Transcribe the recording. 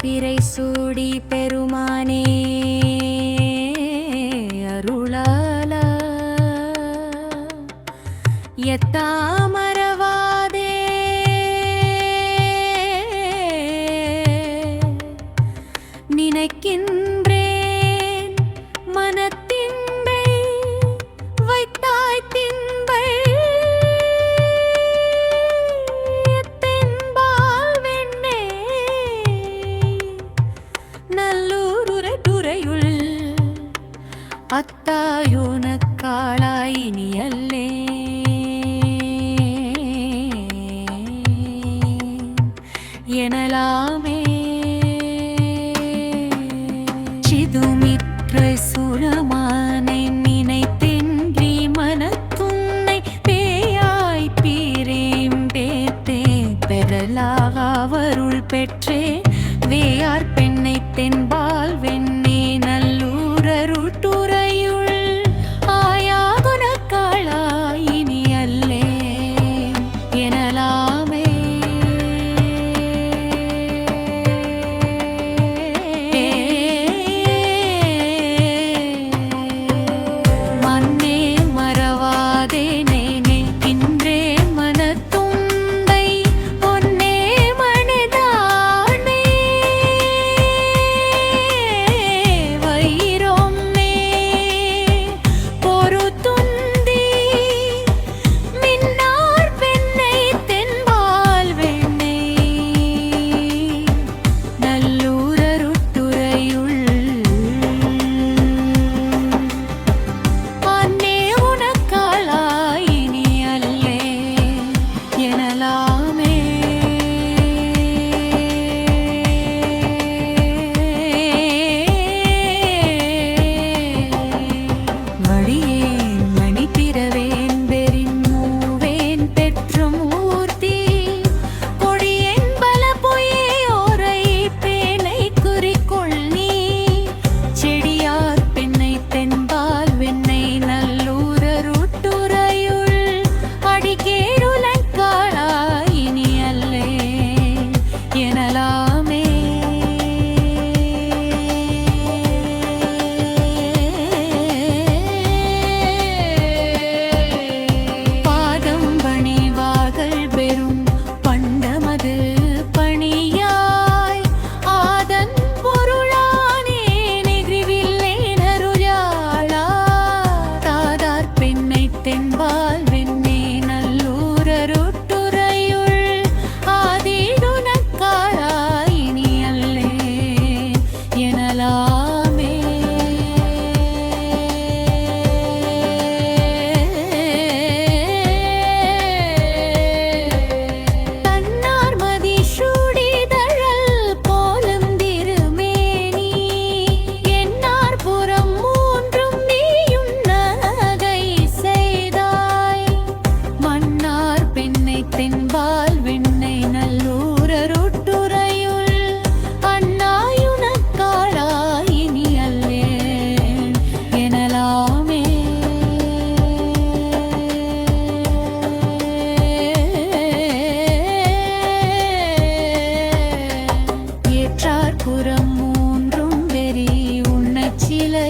பிறை சூடி பெருமானே அருளால எத்தாமரவாதே நினைக்கின்றேன் மனத்தின்பை வைத்தாய் தின்பை அத்தாயுனக்காளாய் இனி அல்லே எனலாமே சிதுமித்ர சுரமானை நினைத்தென்றி மனத்துன்னை பேயாய் பீரேம் பேத்தே பெறலாவருள் பெற்றே வேயார் பெண்ணை தென்பால் வெண்ணே நல்லூரருட்டுரையுள் ஆயாகுனக்காளாய் இனி அல்லே எனலாமே மன்னே மறவாதே நேனே இன்றே மனத்துண்டை பொன்னே மனிதானே வைரோம்மே பொறுத்துந்தி மின்னார் பெண்ணை தென்பால் வெண்ணை நல்லூரருட்டுரையுள் அன்னே உனக்காளாய் இனி அல்லே எனலாமே மடியேன் மணி பிறவேன் பெரின் மூவேன் பெற்ற மூர்த்தி கொடியேன் பல பொய்யோரை பேனை குறிக்கொள் நீ செடியார் பெண்ணை தென்பால் வெண்ணை நல்லூரருட்டுரையுள் அடிக்கேருலக்காளாய் இனி அல்லே எனலாமே பாதம் பணிவார்கள் பெரும் பண்டமது பணியாய் ஆதன் பொருளானே நெகிழ்வில்லேன் அருளாளா தாதார் பெண்ணை தென்பால் வெண்ணே நல்லூரருட்டுரையுள் ஆதிடுனக்காளாய் இனி அல்லே எனலாமே தன்னார் மதி சூடிதழல் போலும் திருமேனி என்னார் புறம் மூன்றும் நீயும் நகை செய்தாய் மன்னார் பெண்ணை தென்பால் வெண்ணை நல்லூரருட்டுரையுள் அண்ணாயுனக்காளாய் இனி அல்லே எனலாமே ஏற்றார் புறம் மூன்றும் வெறி உண்ணச்சிலை